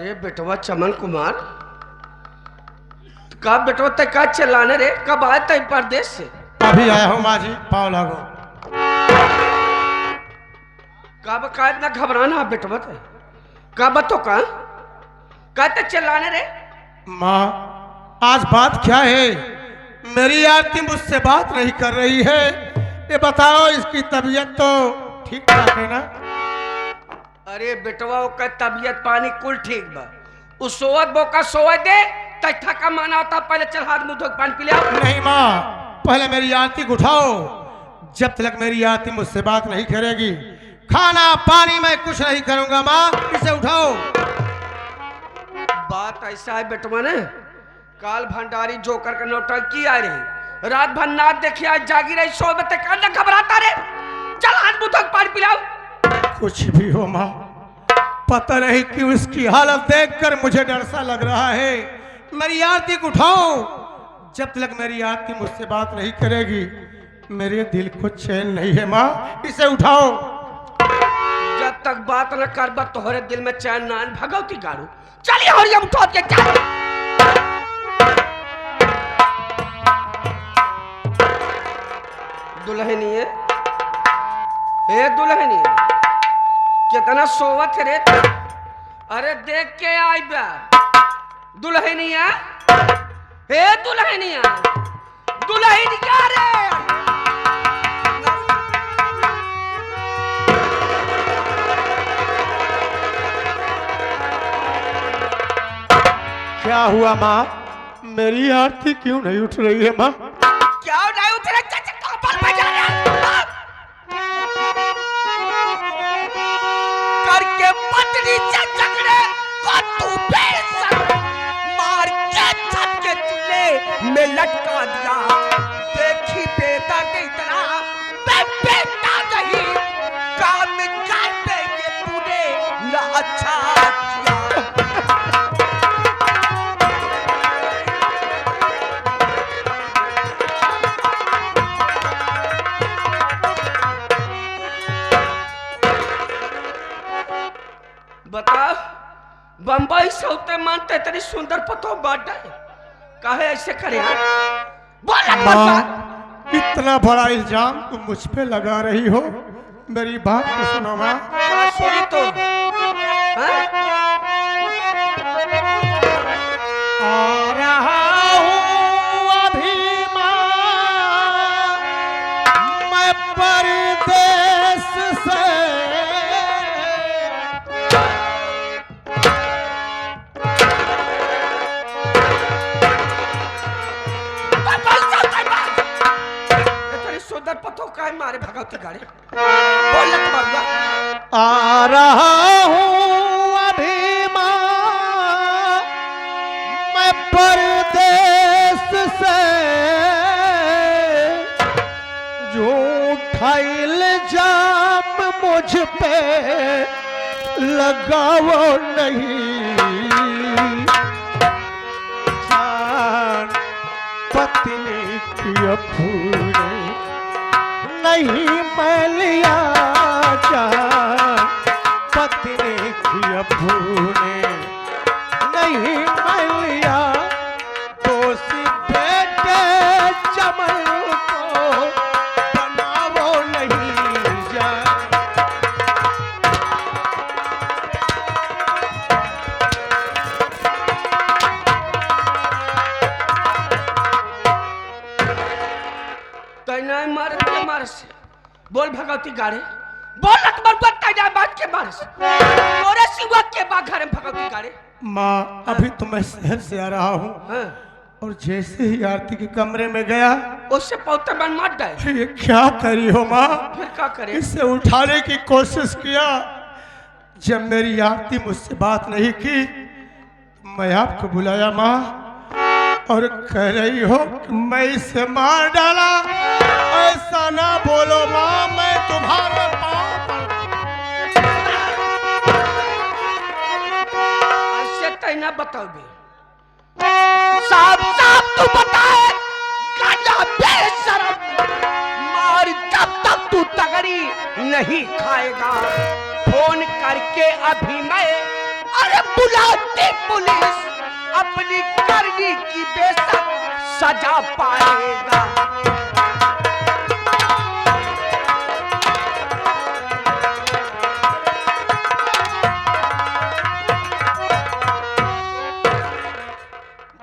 अरे बेटवा चमन कुमार, का बेटवा तय का चिल्लाने रे? कब आए तय परदेश से? अभी आया हूँ माँ जी, पाँव लागो। कब का इतना घबराना बेटवा तय? कब तो का तय चिल्लाने रे? माँ आज बात क्या है? मेरी आरती मुझसे बात नहीं कर रही है। ये बताओ इसकी तबीयत तो ठीक ठाक है ना? अरे बेटवा का तबीयत पानी कुल ठीक बा। उस सोवत बो का सोवत दे तथा का माना होता। पहले चल हाथ मुंह धो पानी पी ले आओ। नहीं माँ, पहले मेरी आरती को उठाओ। जब तक मेरी आरती मुझसे बात नहीं करेगी खाना पानी मैं कुछ नहीं करूंगा। माँ इसे उठाओ। बात ऐसा है बेटवा ने, काल भंडारी जोकर का नौटंकी आ रही, रात भर नाच देखी, आज जागी रही, सोबत करना घबराता रे। चल हाथ मुंह धो पानी पिलाओ। कुछ भी हो माँ, पता नहीं क्यों इसकी हालत देखकर मुझे डर सा लग रहा है। मेरी आरती को उठाओ। जब तक मेरी आरती मुझसे बात नहीं करेगी मेरे दिल को चैन नहीं है। माँ इसे उठाओ। जब तक बात न कर बा तोहरे दिल में चैन ना भगवती गाड़ू। चलिए हरिया उठा के चल। दुल्हनिए, हे दुल्हनिए, कितना सोवत रे? अरे देख के आई बा दुल्हनिया। हे दुल्हनिया, दुल्हनिया रे। क्या हुआ माँ? मेरी आरती क्यों नहीं उठ रही है माँ? क्या नहीं उठ रही? करके पत्नी से झगड़े को तू मार के छत के चूल्हे में लटका दिया। देखी बेटा के इतना बेटा नहीं काम कर देंगे तूने ना अच्छा किया। बताओ, बंबई से होते मानते तेरी सुंदर पतो बाटा है, काहे ऐसे करे? माँ इतना बड़ा इल्जाम तुम मुझ पे लगा रही हो, मेरी बात तो सुनो माँ। सुनी तो आ रहा हूँ अभी माँ मैं परदेश से। सुंदर पतो का मारे भगवती गाड़ी बोल आ रहा हूँ अभी माँ मैं परदेश से। झूठा इल्जाम मुझ पे लगाओ नहीं। जान पत्नी की अपूरी नहीं मैं लिया। जान पत्नी की अपूरी नहीं मैं लिया। दोषी बेटे चमन को बनाओ नहीं। जान तैना मार के मार से बोल भगवती गाड़े बोल अकबर को तैना बात के मार से तोरे सिवा के बा घर में भगवती गाड़े। माँ अभी तो मैं शहर से आ रहा हूँ और जैसे ही आरती के कमरे में गया उससे पौते बन मार डाले। ये क्या करी हो माँ? फिर क्या करे? इसे उठाने की कोशिश किया। जब मेरी आरती मुझसे बात नहीं की मैं आपको बुलाया माँ और कह रही हो कि मैं इसे मार डाला। ऐसा ना बोलो माँ, मैं तुम्हारे पाँव ऐसे तैना बताओगे? साफ साफ तू बताए गाजा बेशरम मार। जब तक तू तगड़ी नहीं खाएगा फोन करके अभी मैं अरे बुलाती पुलिस अपनी करनी की बेशक सजा पाएगा।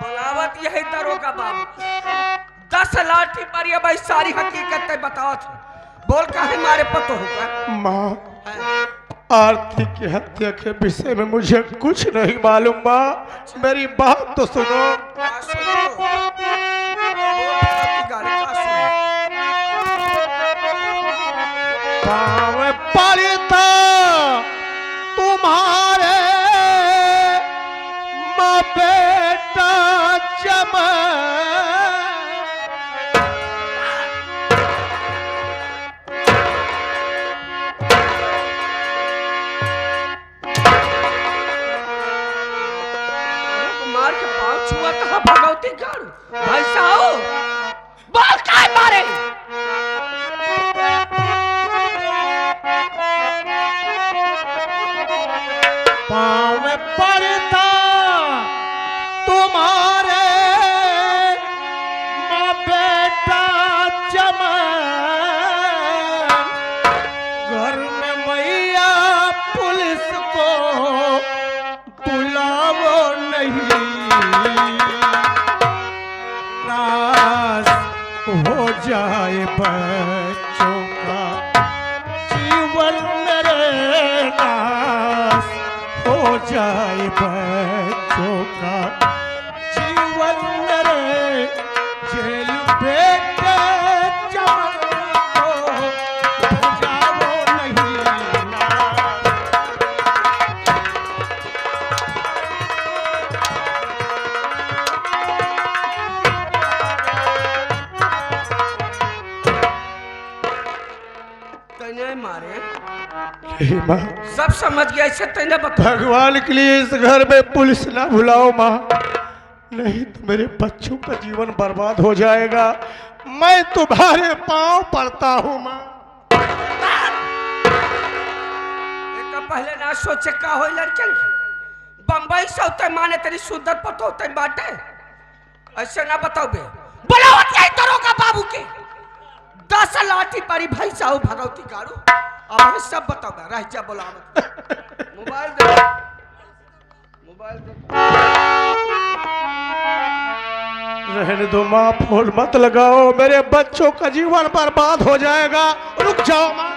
बगावत यही दरोगा बाबू 10 लाठी पर ये भाई सारी हकीकत बताओ थे। बोल काहे मारे पतो होगा। माँ, आरती की हत्या के विषय में मुझे कुछ नहीं मालूम माँ, मेरी बात तो सुनो। पाँव पड़ता तुम्हारे माँ बेटा चमन, छुआ कहा भगवती गाड़ू भाई साहब बोल काय मारे। पाँव पड़ता तुम्हारे माँ बेटा चमन, घर में मैया पुलिस को बुलाओ नहीं, नाश हो जाए बच्चों का जीवन मेरे, नाश हो जाए बच्चों का जीवन मेरे, जेल बेटे चमन को जाओ नहीं नाश। मारे माँ, सब समझ गया, इसे तेने बता। भगवान के लिए इस घर में पुलिस ना बुलाओ माँ, नहीं तो मेरे बच्चों का जीवन बर्बाद हो जाएगा। मैं तुम्हारे पांव पड़ता हूँ माँ। पहले ना सोचे का हो लड़के बम्बई से होते माने तेरी सुंदर पतो होते बाटे, ऐसे ना बताओ बे। बुलाओ यही दरोगा बाबू के 10 लाठी परी भाई साहब भगवती गाड़ू। अब हमें सब बताओ बे, रह जा बोला मोबाइल दे, मोबाइल दे। रहने दो माँ, फोन मत लगाओ, मेरे बच्चों का जीवन बर्बाद हो जाएगा। रुक जाओ माँ।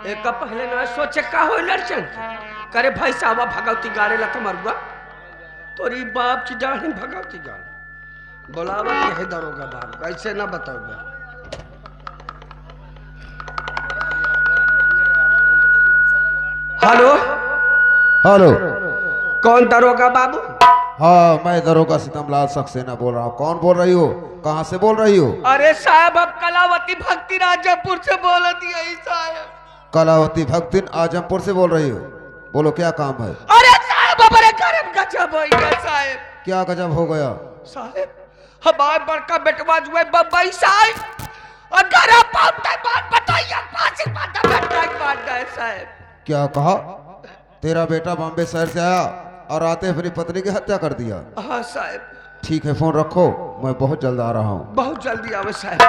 एक पहले ना सोचे का हो लड़चन करे भाई साहब भगवती गाड़े ला मरुआ तोरी बाप की जान भगवती गाड़ बोलावत यही दरोगा बाबू, ऐसे ना बताओ बे। हेलो हेलो, कौन दरोगा बाबू? हाँ मैं दरोगा सीतमलाल सक्सेना बोल रहा हूँ। कौन बोल रही हो, कहाँ से बोल रही हो? अरे साहब अब कलावती भक्ति राजापुर से बोल दिया साहब। कलावती भक्ति आजमपुर से बोल रही हो, बोलो क्या काम है? अरे साहब हमारे घर में गजब हो गया साहब। क्या गजब हो गया? साहब हमारे बड़का बेटवा जो है बम्बई साहब अगर आप बात बताइए फांसी पाता बैठा है साहब। क्या कहा? तेरा बेटा बॉम्बे शहर से आया और आते अपनी पत्नी की हत्या कर दिया? हाँ साहब। ठीक है, फोन रखो, मैं बहुत जल्द आ रहा हूँ। बहुत जल्दी आवे साहब।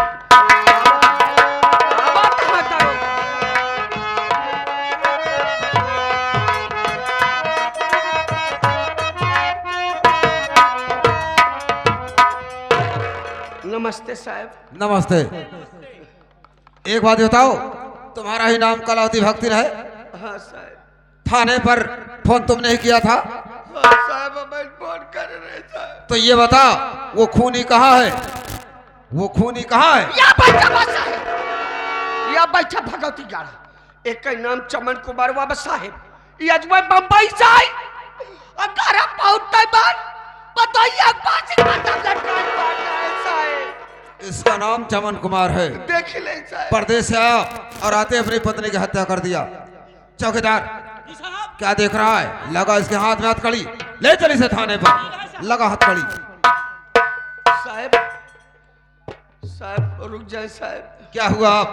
नमस्ते साहब। नमस्ते। एक बात बताओ, तुम्हारा ही नाम कलावती भक्ति है? हाँ साहब। थाने पर फोन तुमने ही किया था? हाँ साहब, मैं फोन कर रहे साहब। तो ये बता, वो खूनी कहाँ है? वो खूनी कहाँ है? या बैठा भगवती गाड़ा। एक का नाम चमन कुमार बाबा साहब, ये अजमेर बम्बई से आए अगर आप पहुंचते बात बताइए फांसी पाता लटका साहब। इसका नाम चमन कुमार है। देख ले साहब। परदेश से आया और आते अपनी पत्नी की हत्या कर दिया। चौकीदार क्या देख रहा है? लगा इसके हाथ में हथकड़ी, ले चल इसे थाने पर। लगा हथकड़ी। साहब साहब रुक जाए साहब। क्या हुआ? आप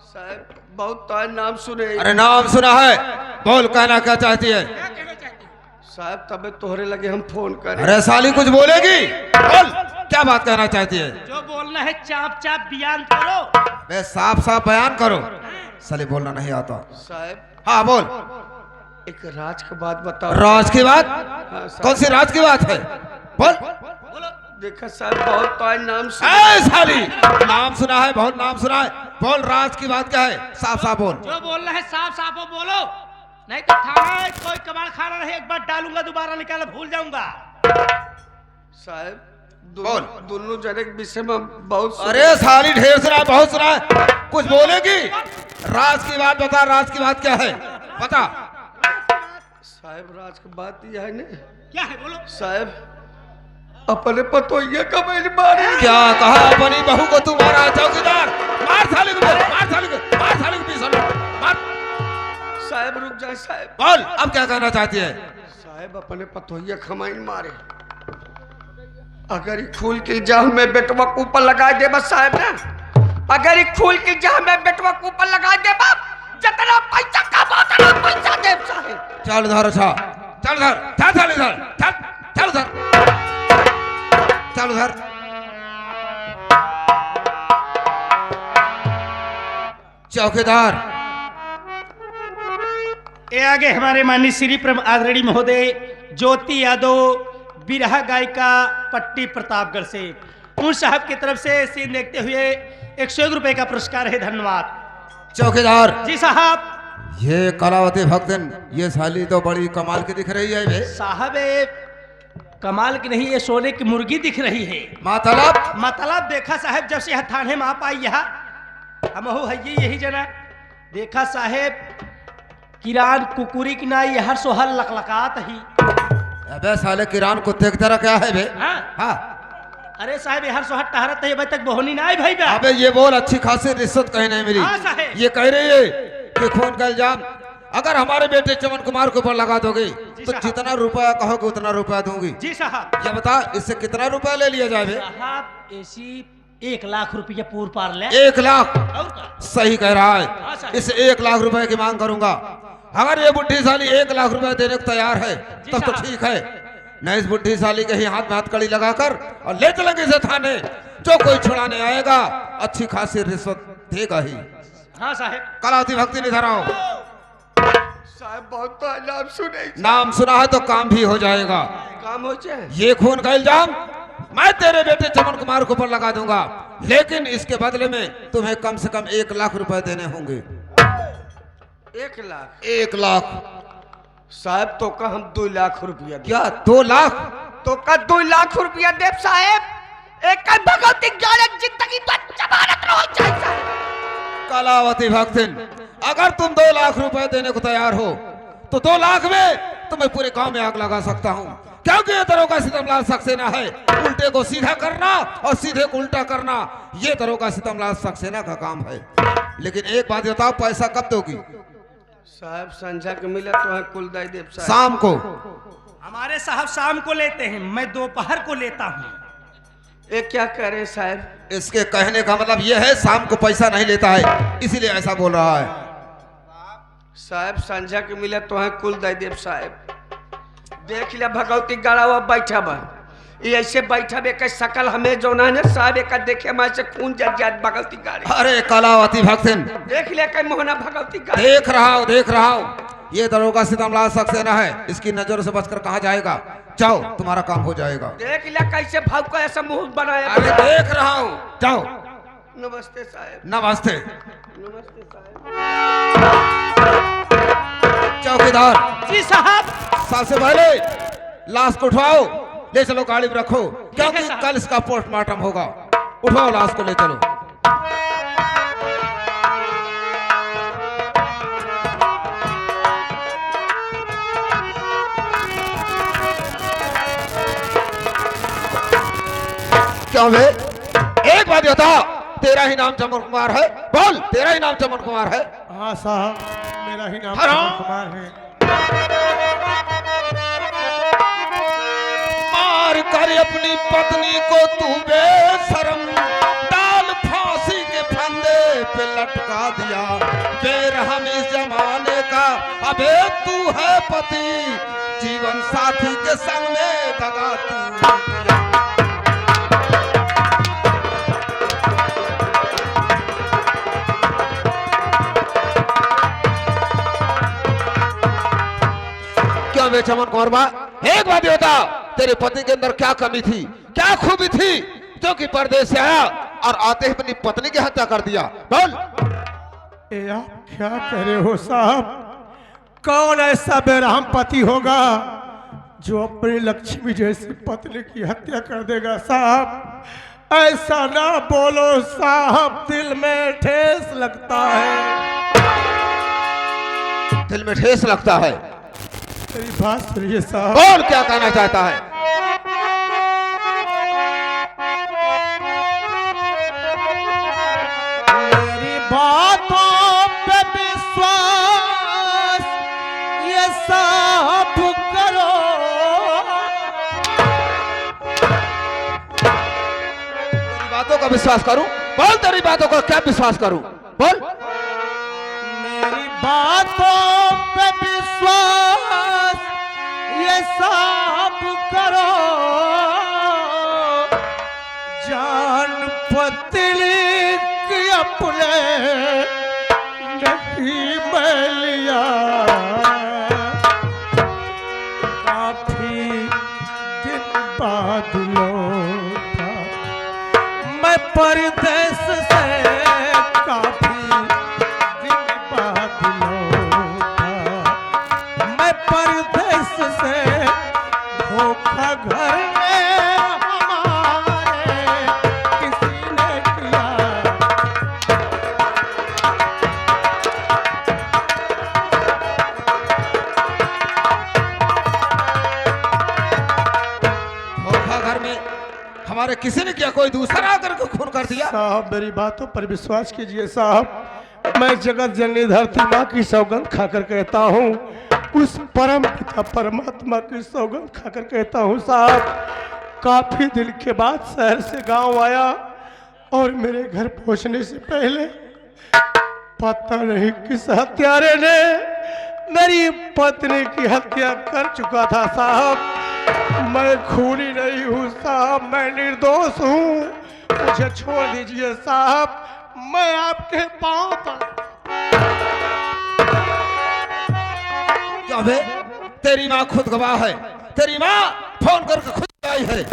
साहब बहुत तो नाम सुने। अरे नाम सुना है, बोल कहना क्या चाहती है? साहब तबे तोहरे लगे हम फोन करें। अरे साली कुछ बोलेगी? बोल क्या बात कहना चाहती है? जो बोलना है चाप चाप बयान करो। बे साफ साफ बयान करो, साली बोलना नहीं आता। साहब हाँ बोल। एक राज की बात बताओ। राज की बात? हाँ, साहब। कौन सी राज की बात है? बोल। देखा साहब बहुत तो नाम सुने। ए साली नाम सुना है, बहुत नाम सुना है, बोल राज की बात क्या है? साफ साफ बोल। जो बोलना है साफ साफ बोलो, नहीं तो थाना कोई कबाड़ खाना नहीं, एक बार डालूंगा दोबारा निकाल भूल जाऊंगा। साहब बोल। दोनों जने के विषय में बहुत सुने। अरे साली ढेर सुना है, बहुत सुना है, कुछ बोलेगी? राज की बात बता, राज की बात क्या है बता। साहब राज की बात यह है ना। क्या है बोलो। साहब अपने पतोइया का मैंने मारे। क्या कहा? अपनी बहू को तू मारा? चौकीदार मार साली को, मार साली को, मार साली को, पीछे मार। साहब रुक जाए साहब। बोल अब क्या कहना चाहती है? साहब अपने पतोइया खमाइन मारे। अगर ये खूल की जाह में बेटवा के ऊपर लगा दे बस साहब ना, अगर ये खूल की जाह में बेटवा के ऊपर लगा दे बाप, जितना पैसा कमा उतना पैसा दे साहब। चल धर, अच्छा चल धर, चल चल इधर, चल चल धर, चल उधर। चौकीदार ये आगे हमारे माननीय श्री आदरणीय महोदय ज्योति यादव बिरहा गायिका पट्टी प्रतापगढ़ से, उन साहब की तरफ से सीन देखते हुए 101 रुपए का पुरस्कार है। धन्यवाद। चौकीदार जी साहब। ये कलावती भक्तन, ये साली तो बड़ी कमाल की दिख रही है बे। साहब कमाल की नहीं, ये सोने की मुर्गी दिख रही है। मतलब देखा साहब जब से यहाँ थाने में आप आई यहाँ हम है यही जना देखा साहेब किरान कुकुरी की ना यहर सोहर लकलकात ही। अबे साले किरान कुत्ते की तरह क्या है बे? हाँ? हाँ। अरे साहब यहर सोहर टहरत है, अभी तक बोहनी ना आई भाई बे। अबे ये बोल अच्छी खासी रिश्वत कहीं नहीं मिली। हाँ साहब। ये ये कह रही है कि खून का इल्जाम अगर हमारे बेटे चमन कुमार के ऊपर लगा दोगे तो साहब। जितना रुपया कहोगे उतना रुपया दूंगी। जी साहब। ये बता इससे कितना रुपया ले लिया जाए बे? साहब ऐसी 1 लाख रुपया पूर पार ले। 1 लाख? और का? सही कह रहा हाँ है, साहब। इसे 1 लाख रुपए की मांग करूंगा। अगर ये बुढ़ी साली 1 लाख रुपए देने को तैयार है तब तो साहब। ठीक है, नहीं इस बुढ़ी साली के ही हाथ में हथकड़ी लगाकर और ले चलेंगे इसे थाने। जो कोई छुड़ाने आएगा अच्छी खासी रिश्वत देगा ही। हाँ साहब। कलावती भक्ति निधर आओ। साहब बहुत तो नाम सुने। नाम सुना है तो काम भी हो जाएगा। काम हो जाए। ये खून का इल्जाम मैं तेरे बेटे चमन कुमार के ऊपर लगा दूंगा, लेकिन इसके बदले में तुम्हें कम से कम 1 लाख रुपए देने होंगे। 1 लाख? 1 लाख? साहब तो का हम 2 लाख रुपया दे। क्या 2 लाख? तो का 2 लाख रुपया दे साहब। एक भगवती गाड़क जिंदगी पर जमानत रहो चाहिए साहब। कलावती भक्तिन अगर तुम 2 लाख रुपए देने को तैयार हो तो 2 लाख में तुम्हें पूरे गांव में आग लगा सकता हूं, क्योंकि ये दरोगा सितमलाल सक्सेना है। उल्टे को सीधा करना और सीधे को उल्टा करना ये दरोगा सितमलाल सक्सेना का काम है। लेकिन एक बात बताओ, पैसा कब दोगी? साहब संझा के मिला तो है कुल दाई देव साहब। शाम को। हमारे साहब शाम को लेते हैं, मैं दोपहर को लेता हूँ। ये क्या करे साहब? इसके कहने का मतलब यह है शाम को पैसा नहीं लेता है, इसीलिए ऐसा बोल रहा है। साहब संझा के मिला तो है कुल दाई देव साहब। देख लिया भगवती गाड़ा हुआ बैठा बा, ये ऐसे बैठा बे का शकल हमें जो ना है साहब एक देखे मैं से खून जग जात भगवती गाड़ी। अरे कलावती भक्तिन देख लिया कई मोहना भगवती गाड़ी। देख रहा हूँ ये दरोगा सितमलाल सक्सेना है, इसकी नजर से बचकर कहाँ जाएगा? जाओ तुम्हारा काम हो जाएगा। देख लिया कैसे भाव को ऐसा मुंह बनाया। अरे देख रहा हूँ, जाओ। नमस्ते साहब। नमस्ते। नमस्ते साहब। चौकीदार जी साहब। सबसे पहले लाश को उठवाओ, ले चलो गाड़ी में रखो, क्योंकि साहब। कल इसका पोस्टमार्टम होगा। उठाओ लाश को, ले चलो। क्यों बे? एक बात बता, तेरा ही नाम चमन कुमार है? बोल, तेरा ही नाम चमन कुमार है? हाँ साहब, मेरा ही नाम हरो। चमन कुमार है। मार कर अपनी पत्नी को तू बेशरम डाल फांसी के फंदे पे लटका दिया। तू है पति, जीवन साथी के संग में दगा तू किया। क्यों बे चमन कौरबा, एक बात बता, तेरे पति के अंदर क्या कमी थी, क्या खूबी थी जो कि परदेश से आया और आते ही अपनी पत्नी की हत्या कर दिया? बोल। ए आप क्या कह रहे हो साहब? कौन ऐसा बेरहम पति होगा जो अपनी लक्ष्मी जैसी पत्नी की हत्या कर देगा? साहब ऐसा ना बोलो साहब, दिल में ठेस लगता है। दिल में ठेस लगता है? मेरी बात सुनिए साहब। बोल, क्या कहना चाहता है? मेरी बातों पे विश्वास ये साहब करो, तेरी बातों का विश्वास करूं? बोल, तेरी बातों का क्या विश्वास करूं? बोल। मेरी बातों पे विश्वास ये साहब करो, जान पतली की अपने नहीं मैं लिया, काफी दिन बाद लौटा मैं परदेश से, काफी दिन बाद लौटा मैं परदेश से, धोखा घर में हमारे किसी ने किया। धोखा घर में हमारे किसी ने किया? कोई दूसरा आकर के खून कर दिया? साहब मेरी बातों पर विश्वास कीजिए साहब, मैं जगत जननी धरती माँ की सौगंध खाकर कहता हूँ, उस परम पिता परमात्मा की सौगंध खाकर कहता हूँ साहब, काफी दिन के बाद शहर से गांव आया और मेरे घर पहुंचने से पहले पता नहीं किस हत्यारे ने मेरी पत्नी की हत्या कर चुका था साहब। मैं खूनी नहीं हूँ साहब, मैं निर्दोष हूँ, मुझे छोड़ दीजिए साहब, मैं आपके पांव पर। क्या बे, तेरी माँ खुद गवाह है, तेरी माँ फोन करके खुद आई है,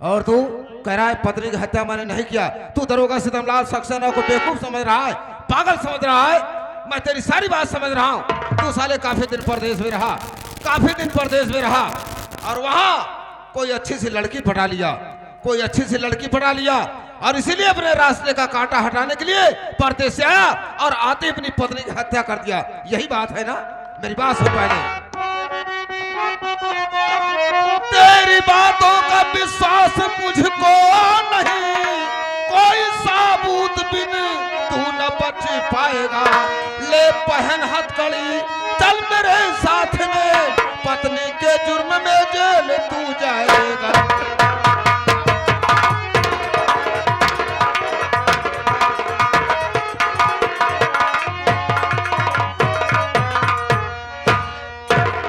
और तू कह रहा है पत्नी की हत्या मैंने नहीं किया। तू दरोगा सितमलाल सक्सेना को बेवकूफ समझ रहा है, पागल समझ रहा है। मैं तेरी सारी बात समझ रहा हूँ। तू साले काफी दिन परदेश में रहा, काफी दिन परदेश में रहा, और वहां कोई अच्छी सी लड़की पटा लिया, कोई अच्छी सी लड़की पटा लिया, और इसीलिए अपने रास्ते का कांटा हटाने के लिए परदेश से आया और आते अपनी पत्नी की हत्या कर दिया। यही बात है ना? मेरी बात सुन पहले। तेरी बातों का विश्वास मुझको नहीं, कोई साबूत बिन तू न बच पाएगा। ले पहन हथकड़ी, चल मेरे साथ में, पत्नी के जुर्म में जेल तू जाएगा।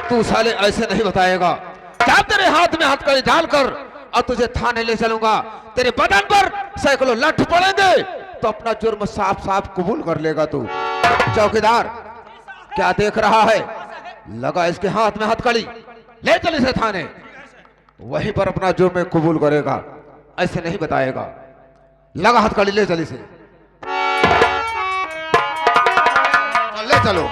तू साले ऐसे नहीं बताएगा। क्या तेरे हाथ में हथकड़ी डालकर और तुझे थाने ले चलूंगा, तेरे बदन पर सैकड़ों लठ पड़ेंगे तो अपना जुर्म साफ साफ कबूल कर लेगा तू। चौकीदार क्या देख रहा है? लगा इसके हाथ में हथकड़ी, ले चल इसे थाने, वहीं पर अपना जुर्म कबूल करेगा, ऐसे नहीं बताएगा। लगा हथकड़ी, ले चल इसे, ले चलो।